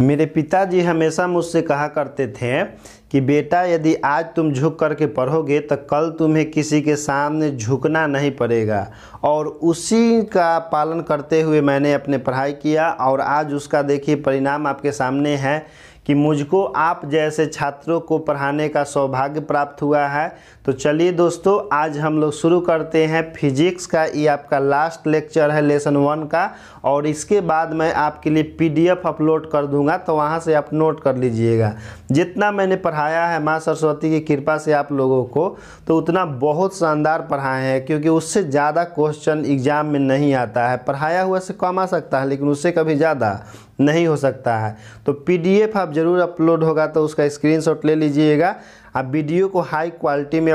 मेरे पिताजी हमेशा मुझसे कहा करते थे कि बेटा यदि आज तुम झुक करके पढ़ोगे तो कल तुम्हें किसी के सामने झुकना नहीं पड़ेगा। और उसी का पालन करते हुए मैंने अपने पढ़ाई किया और आज उसका देखिए परिणाम आपके सामने है कि मुझको आप जैसे छात्रों को पढ़ाने का सौभाग्य प्राप्त हुआ है। तो चलिए दोस्तों, आज हम लोग शुरू करते हैं फिजिक्स का। ये आपका लास्ट लेक्चर है लेसन 1 का, और इसके बाद मैं आपके लिए पीडीएफ अपलोड कर दूंगा, तो वहाँ से आप नोट कर लीजिएगा। जितना मैंने पढ़ाया है माँ सरस्वती की कृपा से आप लोगों को, तो उतना बहुत शानदार पढ़ाए हैं, क्योंकि उससे ज़्यादा क्वेश्चन एग्ज़ाम में नहीं आता है। पढ़ाया हुआ से कम आ सकता है, लेकिन उससे कभी ज़्यादा नहीं हो सकता है। तो पीडीएफ आप ज़रूर अपलोड होगा तो उसका स्क्रीनशॉट ले लीजिएगा। आप वीडियो को हाई क्वालिटी में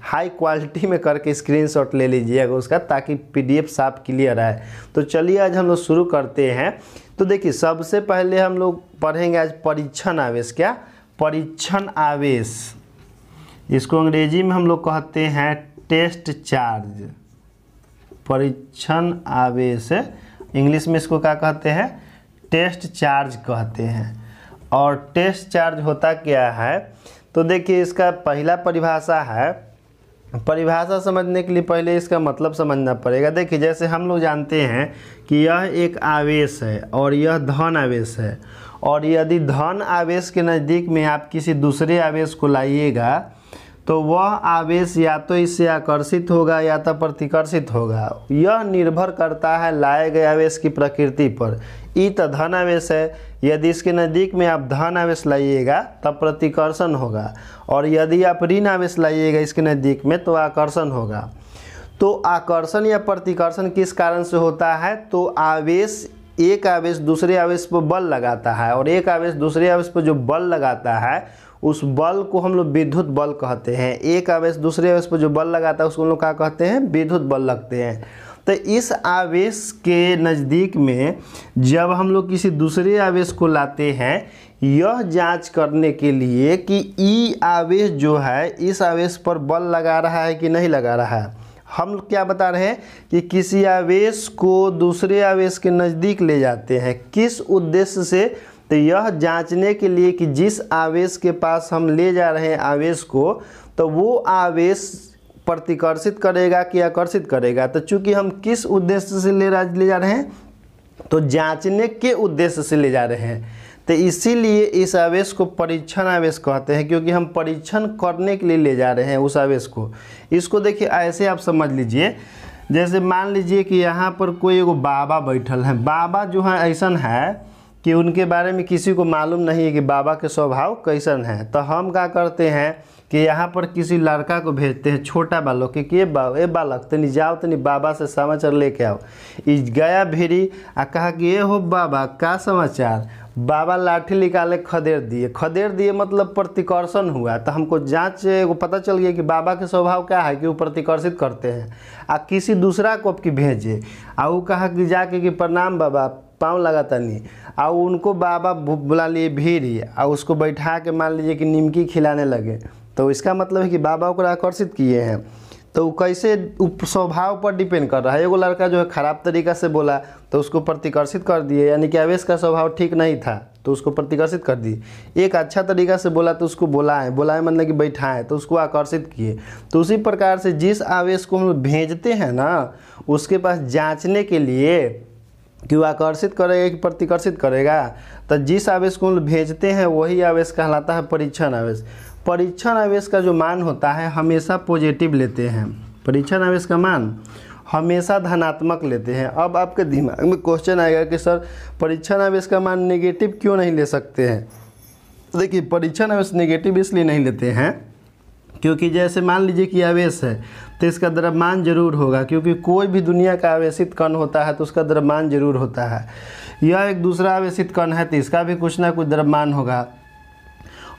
हाई क्वालिटी में करके स्क्रीनशॉट ले लीजिएगा उसका, ताकि पीडीएफ साफ क्लियर आए। तो चलिए आज हम लोग शुरू करते हैं। तो देखिए, सबसे पहले हम लोग पढ़ेंगे आज परीक्षण आवेश। क्या? परीक्षण आवेश, इसको अंग्रेजी में हम लोग कहते हैं टेस्ट चार्ज। परीक्षण आवेश, इंग्लिश में इसको क्या कहते हैं? टेस्ट चार्ज कहते हैं। और टेस्ट चार्ज होता क्या है? तो देखिए, इसका पहला परिभाषा है। परिभाषा समझने के लिए पहले इसका मतलब समझना पड़ेगा। देखिए, जैसे हम लोग जानते हैं कि यह एक आवेश है और यह धन आवेश है, और यदि धन आवेश के नज़दीक में आप किसी दूसरे आवेश को लाइएगा तो वह आवेश या तो इससे आकर्षित होगा या तो प्रतिकर्षित होगा। यह निर्भर करता है लाए गए आवेश की प्रकृति पर। ई तो धन आवेश है, यदि इसके नज़दीक में आप धन आवेश लाइएगा तब प्रतिकर्षण होगा, और यदि आप ऋण आवेश लाइएगा इसके नज़दीक में तो आकर्षण होगा। तो आकर्षण या प्रतिकर्षण किस कारण से होता है? तो एक आवेश दूसरे आवेश पर बल लगाता है, और एक आवेश दूसरे आवेश पर जो बल लगाता है उस बल को हम लोग विद्युत बल कहते हैं। एक आवेश दूसरे आवेश पर जो बल लगाता है उसको हम लोग क्या कहते हैं? विद्युत बल लगते हैं। तो इस आवेश के नज़दीक में जब हम लोग किसी दूसरे आवेश को लाते हैं, यह जांच करने के लिए कि ई आवेश जो है इस आवेश पर बल लगा रहा है कि नहीं लगा रहा है। हम क्या बता रहे हैं कि किसी आवेश को दूसरे आवेश के नज़दीक ले जाते हैं। किस उद्देश्य से? तो यह जांचने के लिए कि जिस आवेश के पास हम ले जा रहे हैं आवेश को, तो वो आवेश प्रतिकर्षित करेगा कि आकर्षित करेगा। तो चूंकि हम किस उद्देश्य से ले जा रहे हैं, तो जांचने के उद्देश्य से ले जा रहे हैं, तो इसीलिए इस आवेश को परीक्षण आवेश कहते हैं, क्योंकि हम परीक्षण करने के लिए ले जा रहे हैं उस आवेश को। इसको देखिए, ऐसे आप समझ लीजिए, जैसे मान लीजिए कि यहाँ पर कोई एगो बाबा बैठल है। बाबा जो है ऐसा है कि उनके बारे में किसी को मालूम नहीं है कि बाबा के स्वभाव कैसन है। तो हम क्या करते हैं कि यहाँ पर किसी लड़का को भेजते हैं, छोटा बालक के, ये बालक तनी जाओ, तनी बाबा से समाचार लेके आओ। इस गया भिरी आ कहा कि ये हो बाबा का समाचार। बाबा लाठी निकाले, खदेड़ दिए मतलब प्रतिकर्षण हुआ। तो हमको जांच को पता चल गया कि बाबा के स्वभाव क्या है कि वो प्रतिकर्षित करते हैं। आ किसी दूसरा को की भेजे, आ वो कहा कि जाके कि प्रणाम बाबा, पाँव लगाता नहीं। और उनको बाबा बुला लिए भीड़, और उसको बैठा के मान लीजिए कि निमकी खिलाने लगे। तो इसका मतलब है कि बाबा को आकर्षित किए हैं। तो कैसे स्वभाव पर डिपेंड कर रहा है। एगो लड़का जो है ख़राब तरीक़ा से बोला तो उसको प्रतिकर्षित कर दिए, यानी कि आवेश का स्वभाव ठीक नहीं था तो उसको प्रतिकर्षित कर दिए। एक अच्छा तरीक़ा से बोला तो उसको बुलाएं मतलब कि बैठाएं तो उसको आकर्षित किए। तो उसी प्रकार से जिस आवेश को हम भेजते हैं ना, उसके पास जाँचने के लिए कि वो आकर्षित करेगा कि प्रतिकर्षित करेगा, तो जिस आवेश को हम भेजते हैं वही आवेश कहलाता है परीक्षण आवेश। परीक्षण आवेश का जो मान होता है हमेशा पॉजिटिव लेते हैं। परीक्षण आवेश का मान हमेशा धनात्मक लेते हैं। अब आपके दिमाग में क्वेश्चन आएगा कि सर परीक्षण आवेश का मान नेगेटिव क्यों नहीं ले सकते हैं? देखिए, परीक्षण आवेश नेगेटिव इसलिए नहीं लेते हैं क्योंकि जैसे मान लीजिए कि आवेश है तो इसका द्रव्यमान जरूर होगा, क्योंकि कोई भी दुनिया का आवेशित कण होता है तो उसका द्रव्यमान जरूर होता है। यह एक दूसरा आवेशित कण है तो इसका भी कुछ ना कुछ द्रव्यमान होगा।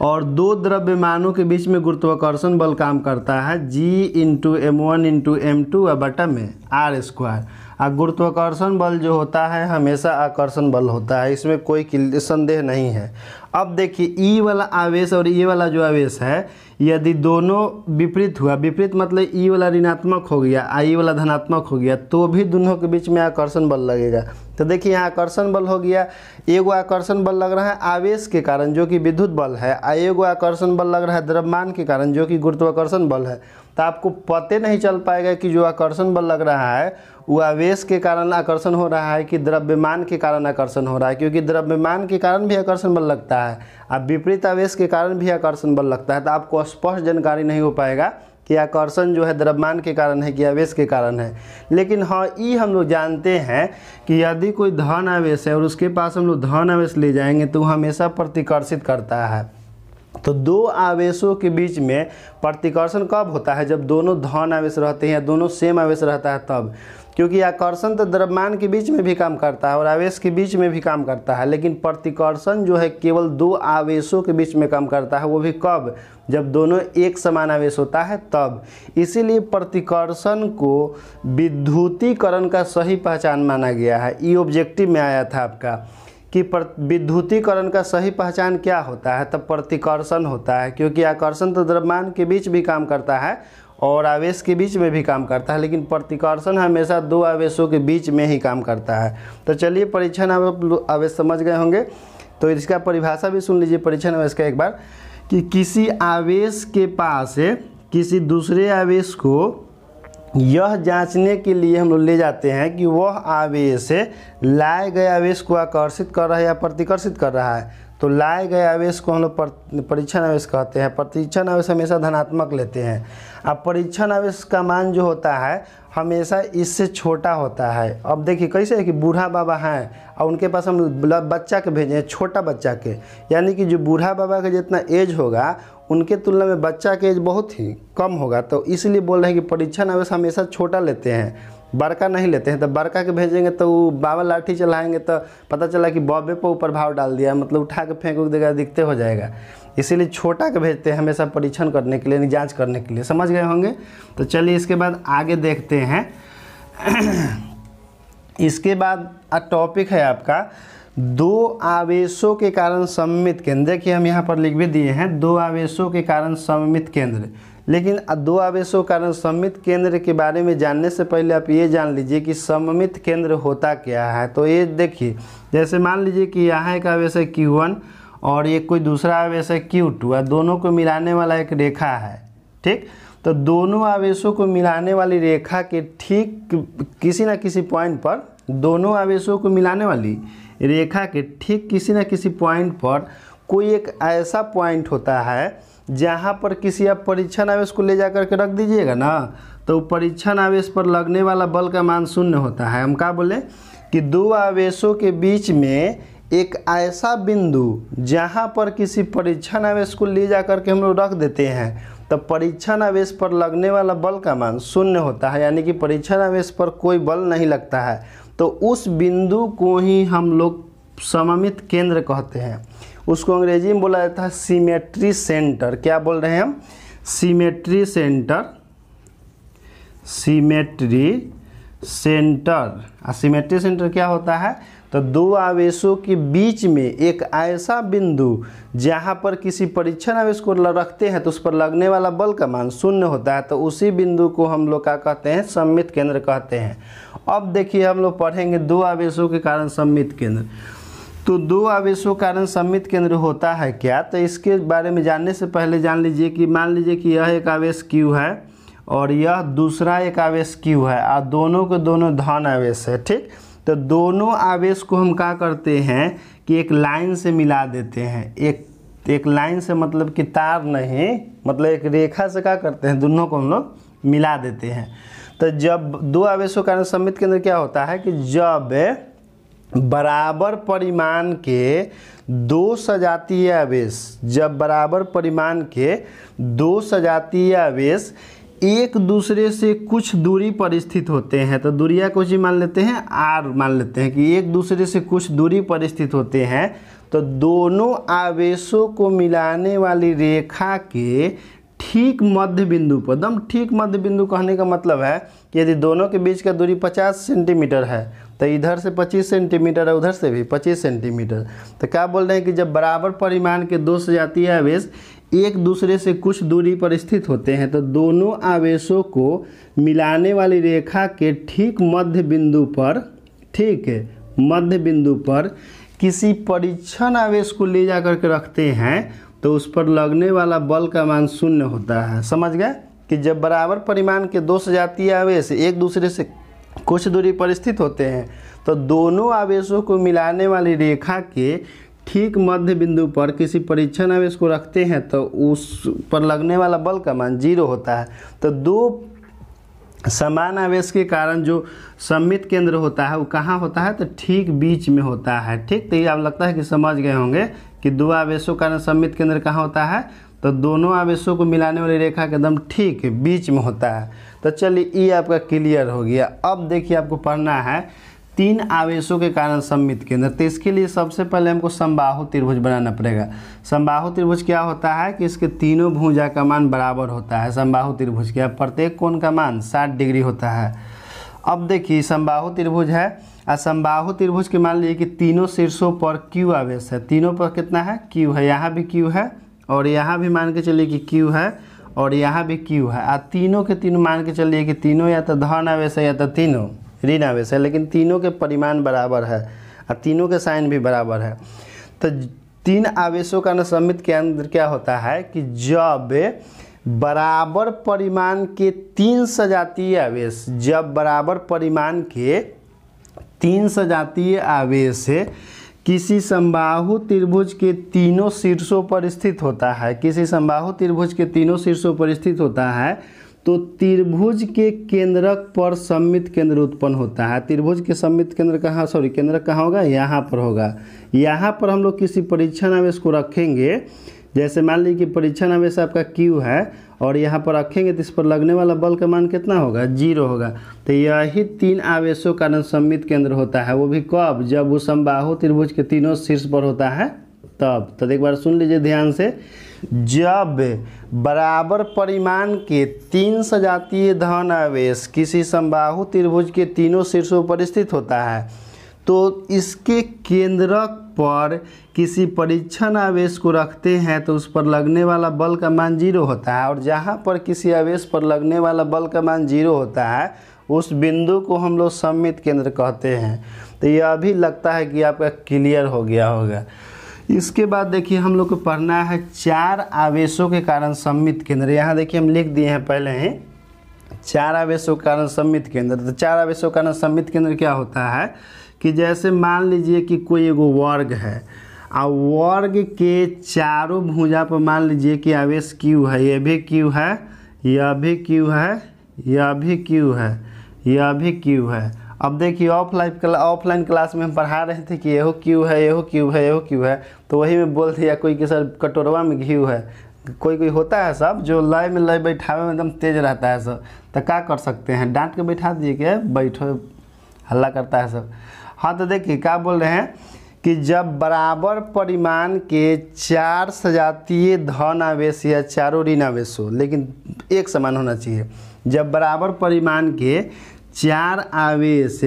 और दो द्रव्यमानों के बीच में गुरुत्वाकर्षण बल काम करता है G × M1 × M2 बटा में R²। गुरुत्वाकर्षण बल जो होता है हमेशा आकर्षण बल होता है, इसमें कोई संदेह नहीं है। अब देखिए ई वाला आवेश और ये वाला जो आवेश है यदि दोनों विपरीत हुआ, विपरीत मतलब ई वाला ऋणात्मक हो गया आई वाला धनात्मक हो गया, तो भी दोनों के बीच में आकर्षण बल लगेगा। तो देखिए यहाँ आकर्षण बल हो गया, एगो आकर्षण बल लग रहा है आवेश के कारण जो कि विद्युत बल है, एगो आकर्षण बल लग रहा है द्रव्यमान के कारण जो कि गुरुत्वाकर्षण बल है। तो आपको पता नहीं चल पाएगा कि जो आकर्षण बल लग रहा है वो आवेश के कारण आकर्षण हो रहा है कि द्रव्यमान के कारण आकर्षण हो रहा है, क्योंकि द्रव्यमान के कारण भी आकर्षण बल लगता है, अब विपरीत आवेश के कारण भी आकर्षण बल लगता है। तो आपको स्पष्ट जानकारी नहीं हो पाएगा कि आकर्षण जो है द्रव्यमान के कारण है कि आवेश के कारण है। लेकिन हाँ ये हम लोग जानते हैं कि यदि कोई धन आवेश है और उसके पास हम लोग धन आवेश ले जाएंगे तो वो हमेशा प्रतिकर्षित करता है। तो दो आवेशों के बीच में प्रतिकर्षण कब होता है? जब दोनों धन आवेश रहते हैं या दोनों सेम आवेश रहता है तब, क्योंकि आकर्षण तो द्रव्यमान के बीच में भी काम करता है और आवेश के बीच में भी काम करता है, लेकिन प्रतिकर्षण जो है केवल दो आवेशों के बीच में काम करता है, वो भी कब? जब दोनों एक समान आवेश होता है तब। इसीलिए प्रतिकर्षण को विद्युतीकरण का सही पहचान माना गया है। ये ऑब्जेक्टिव में आया था आपका कि विद्युतीकरण का सही पहचान क्या होता है? तब प्रतिकर्षण होता है, क्योंकि आकर्षण तो द्रव्यमान के बीच भी काम करता है और आवेश के बीच में भी काम करता है, लेकिन प्रतिकर्षण हमेशा दो आवेशों के बीच में ही काम करता है। तो चलिए परीक्षण आवेश समझ गए होंगे, तो इसका परिभाषा भी सुन लीजिए परीक्षण आवेश का एक बार, कि किसी आवेश के पास किसी दूसरे आवेश को यह जांचने के लिए हम लोग ले जाते हैं कि वह आवेश लाए गए आवेश को आकर्षित कर रहा है या प्रतिकर्षित कर रहा है। तो लाए गए आवेश को हम लोग परीक्षण आवेश कहते हैं। परीक्षण आवेश हमेशा धनात्मक लेते हैं। अब परीक्षण आवेश का मान जो होता है हमेशा इससे छोटा होता है। अब देखिए कैसे है कि बूढ़ा बाबा हैं और उनके पास हम बच्चा के भेजे हैं, छोटा बच्चा के, यानी कि जो बूढ़ा बाबा का जितना एज होगा उनके तुलना में बच्चा के एज बहुत ही कम होगा। तो इसलिए बोल रहे हैं कि परीक्षण आवेश हमेशा छोटा लेते हैं, बड़का नहीं लेते हैं। तो बड़का के भेजेंगे तो वो बाबा लाठी चलाएंगे तो पता चला कि बॉबे पर ऊपर भाव डाल दिया, मतलब उठा के फेंक देगा, दिखते हो जाएगा। इसीलिए छोटा के भेजते हैं हमेशा परीक्षण करने के लिए, जांच करने के लिए। समझ गए होंगे। तो चलिए इसके बाद आगे देखते हैं। इसके बाद टॉपिक है आपका दो आवेशों के कारण सममित केंद्र। देखिए हम यहाँ पर लिख भी दिए हैं दो आवेशों के कारण सममित केंद्र। लेकिन दो आवेशों के कारण सममित केंद्र के बारे में जानने से पहले आप ये जान लीजिए कि सममित केंद्र होता क्या है। तो ये देखिए, जैसे मान लीजिए कि यहाँ एक आवेश है Q1 और एक कोई दूसरा आवेश है Q2, दोनों को मिलाने वाला एक रेखा है, ठीक। तो दोनों आवेशों को मिलाने वाली रेखा के ठीक किसी न किसी पॉइंट पर, दोनों आवेशों को मिलाने वाली रेखा के ठीक किसी न किसी पॉइंट पर कोई एक ऐसा पॉइंट होता है जहाँ पर किसी आप परीक्षण आवेश को ले जाकर के रख दीजिएगा ना, तो परीक्षण आवेश पर लगने वाला बल का मान शून्य होता है। हम क्या बोले कि दो आवेशों के बीच में एक ऐसा बिंदु जहाँ पर किसी परीक्षण आवेश को ले जाकर के हम लोग रख देते हैं, तो परीक्षण आवेश पर लगने वाला बल का मान शून्य होता है, यानी कि परीक्षण आवेश पर कोई बल नहीं लगता है। तो उस बिंदु को ही हम लोग सममित केंद्र कहते हैं। उसको अंग्रेजी में बोला जाता है सिमेट्री सेंटर। क्या बोल रहे हैं हम? Symmetry centre. Symmetry centre. Symmetry centre क्या होता है? तो दो आवेशों के बीच में एक ऐसा बिंदु जहाँ पर किसी परीक्षण आवेश को रखते हैं तो उस पर लगने वाला बल का मान शून्य होता है, तो उसी बिंदु को हम लोग क्या कहते हैं? सममित केंद्र कहते हैं। अब देखिए हम लोग पढ़ेंगे दो आवेशों के कारण सममित केंद्र। तो दो आवेशों के कारण सममित केंद्र होता है क्या? तो इसके बारे में जानने से पहले जान लीजिए कि मान लीजिए कि यह एक आवेश Q है और यह दूसरा एक आवेश Q है और दोनों के दोनों धन आवेश है, ठीक। तो दोनों आवेश को हम क्या करते हैं कि एक लाइन से मिला देते हैं। एक लाइन से मतलब कि तार नहीं, मतलब एक रेखा से क्या करते हैं, दोनों को हम लोग मिला देते हैं। तो जब दो आवेशों का कारण सममित केंद्र क्या होता है कि जब बराबर परिमाण के दो सजातीय आवेश, जब बराबर परिमाण के दो सजातीय आवेश एक दूसरे से कुछ दूरी पर स्थित होते हैं, तो दूरिया को जी मान लेते हैं R मान लेते हैं कि एक दूसरे से कुछ दूरी पर स्थित होते हैं, तो दोनों आवेशों को मिलाने वाली रेखा के ठीक मध्य बिंदु पर, एकदम ठीक मध्य बिंदु कहने का मतलब है कि यदि दोनों के बीच का दूरी 50 सेंटीमीटर है तो इधर से 25 सेंटीमीटर है, उधर से भी 25 सेंटीमीटर। तो क्या बोल रहे हैं कि जब बराबर परिमाण के दो सजातीय आवेश एक दूसरे से कुछ दूरी पर स्थित होते हैं तो दोनों आवेशों को मिलाने वाली रेखा के ठीक मध्य बिंदु पर, ठीक है, मध्य बिंदु पर किसी परीक्षण आवेश को ले जा करके रखते हैं तो उस पर लगने वाला बल का मान शून्य होता है। समझ गए कि जब बराबर परिमाण के दो सजातीय आवेश एक दूसरे से कुछ दूरी पर स्थित होते हैं तो दोनों आवेशों को मिलाने वाली रेखा के ठीक मध्य बिंदु पर किसी परीक्षण आवेश को रखते हैं तो उस पर लगने वाला बल का मान 0 होता है। तो दो समान आवेश के कारण जो सममित केंद्र होता है वो कहाँ होता है, तो ठीक बीच में होता है। ठीक, तो ये आप लगता है कि समझ गए होंगे कि दो आवेशों का सममित केंद्र कहाँ होता है, तो दोनों आवेशों को मिलाने वाली रेखा के एकदम ठीक बीच में होता है। तो चलिए ये आपका क्लियर हो गया। अब देखिए आपको पढ़ना है तीन आवेशों के कारण सममित केंद्र। तो इसके लिए सबसे पहले हमको समबाहु त्रिभुज बनाना पड़ेगा। समबाहु त्रिभुज क्या होता है कि इसके तीनों भुजा का मान बराबर होता है। समबाहु त्रिभुज क्या, प्रत्येक कोण का मान 60 डिग्री होता है। अब देखिए समबाहु त्रिभुज है और समबाहु त्रिभुज के मान लीजिए कि तीनों शीर्षों पर क्यू आवेश है। तीनों पर कितना है, क्यू है। यहाँ भी क्यू है और यहाँ भी मान के चलिए कि क्यू है और यहाँ भी क्यू है। और तीनों के तीनों मान के चलिए कि तीनों या तो धन आवेश है या तो तीनों ऋण आवेश है, लेकिन तीनों के परिमाण बराबर है और तीनों के साइन भी बराबर है। तो तीन आवेशों का सममित केंद्र क्या होता है कि जब बराबर परिमाण के तीन सजातीय आवेश, जब बराबर परिमाण के तीन सजातीय आवेश किसी समबाहु त्रिभुज के तीनों शीर्षों पर स्थित होता है, किसी समबाहु त्रिभुज के तीनों शीर्षों पर स्थित होता है तो त्रिभुज के केंद्रक पर सममित केंद्र उत्पन्न होता है। त्रिभुज के सममित केंद्र कहाँ, केंद्रक कहाँ होगा, यहाँ पर होगा। यहाँ पर हम लोग किसी परीक्षण आवेश को रखेंगे, जैसे मान लीजिए कि परीक्षण आवेश आपका Q है और यहाँ पर रखेंगे तो इस पर लगने वाला बल का मान कितना होगा, 0 होगा। तो यही तीन आवेशों का सममित केंद्र होता है। वो भी कब, जब वो समबाहु त्रिभुज के तीनों शीर्ष पर होता है तब। तो एक बार सुन लीजिए ध्यान से, जब बराबर परिमाण के तीन सजातीय धन आवेश किसी समबाहु त्रिभुज के तीनों शीर्षों पर स्थित होता है तो इसके केंद्रक पर किसी परीक्षण आवेश को रखते हैं तो उस पर लगने वाला बल का मान 0 होता है। और जहाँ पर किसी आवेश पर लगने वाला बल का मान 0 होता है उस बिंदु को हम लोग सममित केंद्र कहते हैं। तो यह भी लगता है कि आपका क्लियर हो गया होगा। इसके बाद देखिए हम लोग को पढ़ना है चार आवेशों के कारण सममित केंद्र। यहाँ देखिए हम लिख दिए हैं पहले ही चार आवेशों के कारण सममित केंद्र। तो चार आवेशों के कारण सममित केंद्र क्या होता है कि जैसे मान लीजिए कि कोई एगो वर्ग है और वर्ग के चारों भुजा पर मान लीजिए कि आवेश Q है, ये भी Q है, यह भी Q है, यह भी Q है, यह भी Q है। अब देखिए ऑफलाइन क्लास में हम पढ़ा रहे थे कि यहो Q है, यहो Q है, यहो Q है, तो वही में बोल दिया कोई कि सर कटोरवा में घी है। कोई होता है सब जो लय में लय बैठावे में एकदम तेज रहता है सब, तो क्या कर सकते हैं, डांट के बैठा दिए कि बैठो, हल्ला करता है सब। हाँ तो देखिए क्या बोल रहे हैं कि जब बराबर परिमाण के चार सजातीय धन आवेश या चारों ऋण आवेश हो, लेकिन एक समान होना चाहिए। जब बराबर परिमाण के चार आवेश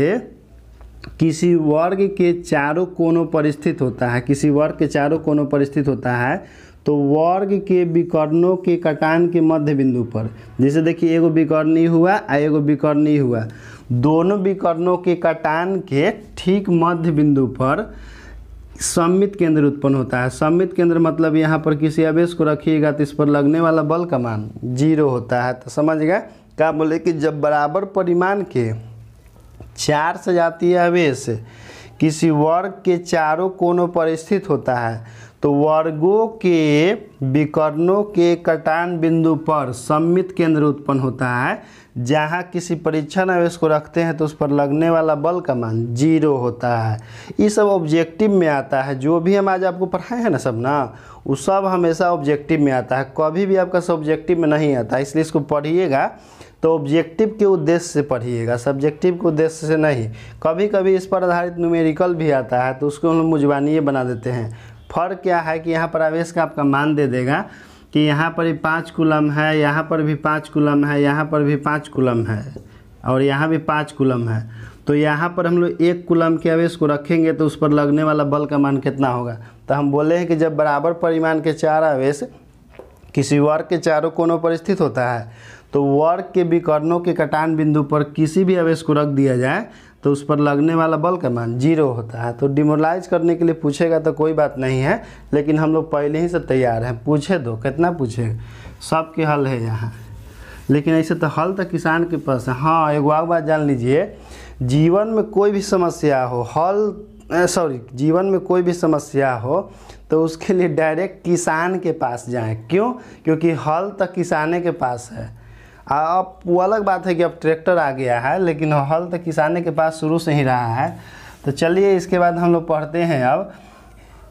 किसी वर्ग के चारों कोनों पर स्थित होता है, किसी वर्ग के चारों कोनों पर स्थित होता है तो वर्ग के विकर्णों के कटान के मध्य बिंदु पर, जैसे देखिए एगो विकर्णी हुआ और एगो विकर्णी हुआ, दोनों विकर्णों के कटान के ठीक मध्य बिंदु पर सममित केंद्र उत्पन्न होता है। सममित केंद्र मतलब यहाँ पर किसी आवेश को रखिएगा तो इस पर लगने वाला बल का मान 0 होता है। तो समझ गए क्या बोले कि जब बराबर परिमाण के चार सजातीय आवेश किसी वर्ग के चारों कोनों पर स्थित होता है तो वर्गों के विकर्णों के कटान बिंदु पर सममित केंद्र उत्पन्न होता है। जहाँ किसी परीक्षण आवेश को रखते हैं तो उस पर लगने वाला बल का मान 0 होता है। ये सब ऑब्जेक्टिव में आता है, जो भी हम आज आपको पढ़ाए हैं ना सब ना, वो सब हमेशा ऑब्जेक्टिव में आता है, कभी भी आपका सब्जेक्टिव में नहीं आता। इसलिए इसको पढ़िएगा तो ऑब्जेक्टिव के उद्देश्य से पढ़िएगा, सब्जेक्टिव के उद्देश्य से नहीं। कभी कभी इस पर आधारित न्यूमेरिकल भी आता है तो उसको हम लोग मुजबानिये बना देते हैं। फ़र्क क्या है कि यहाँ पर आवेश का आपका मान दे देगा कि यहाँ पर भी 5 कूलम है, यहाँ पर भी 5 कूलम है, यहाँ पर भी 5 कूलम है और यहाँ भी 5 कूलम है, तो यहाँ पर हम लोग 1 कूलम के आवेश को रखेंगे तो उस पर लगने वाला बल का मान कितना होगा। तो हम बोले हैं कि जब बराबर परिमाण के 4 आवेश किसी वर्ग के चारों कोनों पर स्थित होता है तो वर्ग के विकर्णों के कटान बिंदु पर किसी भी आवेश को रख दिया जाए तो उस पर लगने वाला बल का मान 0 होता है। तो डिमोरलाइज करने के लिए पूछेगा तो कोई बात नहीं है, लेकिन हम लोग पहले ही से तैयार हैं, पूछे दो कितना पूछेगा, सबके हल है यहाँ। लेकिन ऐसे तो हल तो किसान के पास है। हाँ, एक और बात जान लीजिए, जीवन में कोई भी समस्या हो, जीवन में कोई भी समस्या हो तो उसके लिए डायरेक्ट किसान के पास जाएं। क्यों? क्योंकि हल तो किसाने के पास है। अब वो अलग बात है कि अब ट्रैक्टर आ गया है, लेकिन हल तो किसाने के पास शुरू से ही रहा है। तो चलिए इसके बाद हम लोग पढ़ते हैं अब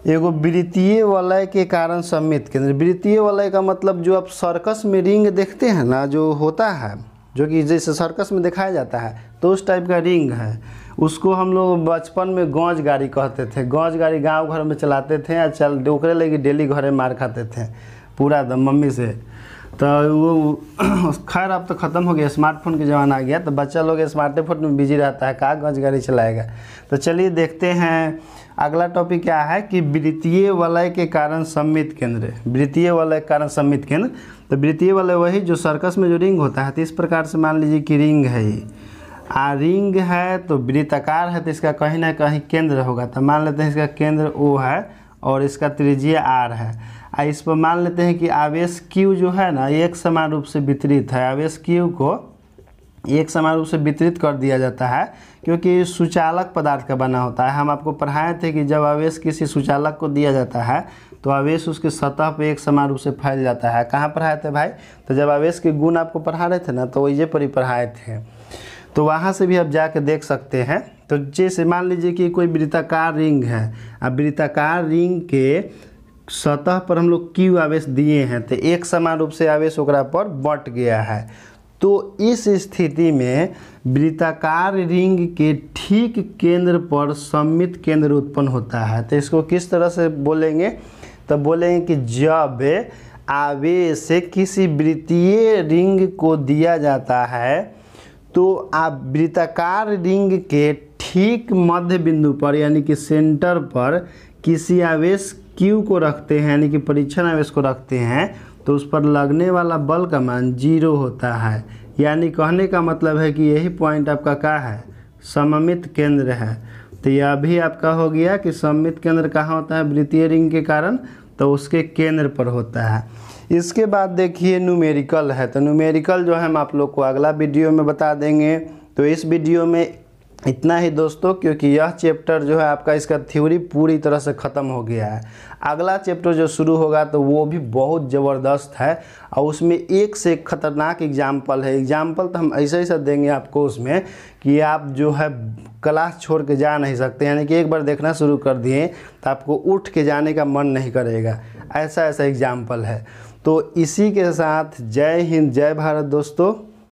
एगो वृत्तीय वलय के कारण सममित केंद्र। वृत्तीय वलय का मतलब जो आप सर्कस में रिंग देखते हैं ना, जो होता है, जो कि जैसे सर्कस में दिखाया जाता है, तो उस टाइप का रिंग है। उसको हम लोग बचपन में गौज गाड़ी कहते थे। गौज गाड़ी गांव घर में चलाते थे या चल डोकरे लेके डेली घरे मार खाते थे पूरा दम मम्मी से। तो वो खैर अब तो ख़त्म हो गया, स्मार्टफोन के ज़माना आ गया, तो बच्चा लोग स्मार्टफोन में बिजी रहता है, कहाँ गौज गाड़ी चलाएगा। तो चलिए देखते हैं अगला टॉपिक क्या है कि वृत्तीय वलय के कारण सममित केंद्र। वृत्तीय वलय के कारण सममित केंद्र, तो वृत्तीय वलय वही जो सर्कस में जो रिंग होता है। तो इस प्रकार से मान लीजिए कि रिंग है ये, रिंग है तो वृत्ताकार है, तो इसका कहीं ना कहीं केंद्र होगा। तो मान लेते हैं इसका केंद्र O है और इसका त्रिज्या R है। इस पर मान लेते हैं कि आवेश Q जो है ना एक समान रूप से वितरित है। आवेश Q को एक समान रूप से वितरित कर दिया जाता है क्योंकि सुचालक पदार्थ का बना होता है। हम आपको पढ़ाए थे कि जब आवेश किसी सुचालक को दिया जाता है तो आवेश उसके सतह पे एक समान रूप से फैल जाता है। कहाँ पढ़ाए थे भाई? तो जब आवेश के गुण आपको पढ़ा रहे थे ना, तो वही पर ही पढ़ाए थे, तो वहाँ से भी आप जाके देख सकते हैं। तो जैसे मान लीजिए कि कोई वृत्ताकार रिंग है, अब वृत्ताकार रिंग के सतह पर हम लोग Q आवेश दिए हैं, तो एक समान रूप से आवेश ओकरा पर बंट गया है। तो इस स्थिति में वृत्ताकार रिंग के ठीक केंद्र पर सममित केंद्र उत्पन्न होता है। तो इसको किस तरह से बोलेंगे? तो बोलेंगे कि जब आवेश किसी वृत्तीय रिंग को दिया जाता है तो आप वृत्ताकार रिंग के ठीक मध्य बिंदु पर यानी कि सेंटर पर किसी आवेश Q को रखते हैं, यानी कि परीक्षण आवेश को रखते हैं, तो उस पर लगने वाला बल का मान 0 होता है। यानी कहने का मतलब है कि यही पॉइंट आपका क्या है? सममित केंद्र है। तो यह भी आपका हो गया कि सममित केंद्र कहाँ होता है? वृत्तीय रिंग के कारण, तो उसके केंद्र पर होता है। इसके बाद देखिए न्यूमेरिकल है। तो न्यूमेरिकल जो है हम आप लोग को अगला वीडियो में बता देंगे। तो इस वीडियो में इतना ही दोस्तों, क्योंकि यह चैप्टर जो है आपका इसका थ्योरी पूरी तरह से ख़त्म हो गया है। अगला चैप्टर जो शुरू होगा तो वो भी बहुत ज़बरदस्त है और उसमें एक से एक खतरनाक एग्जाम्पल है। एग्जाम्पल तो हम ऐसा ऐसा देंगे आपको उसमें कि आप जो है क्लास छोड़ के जा नहीं सकते, यानी कि एक बार देखना शुरू कर दिए तो आपको उठ के जाने का मन नहीं करेगा, ऐसा ऐसा एग्जाम्पल है। तो इसी के साथ जय हिंद, जय भारत दोस्तों।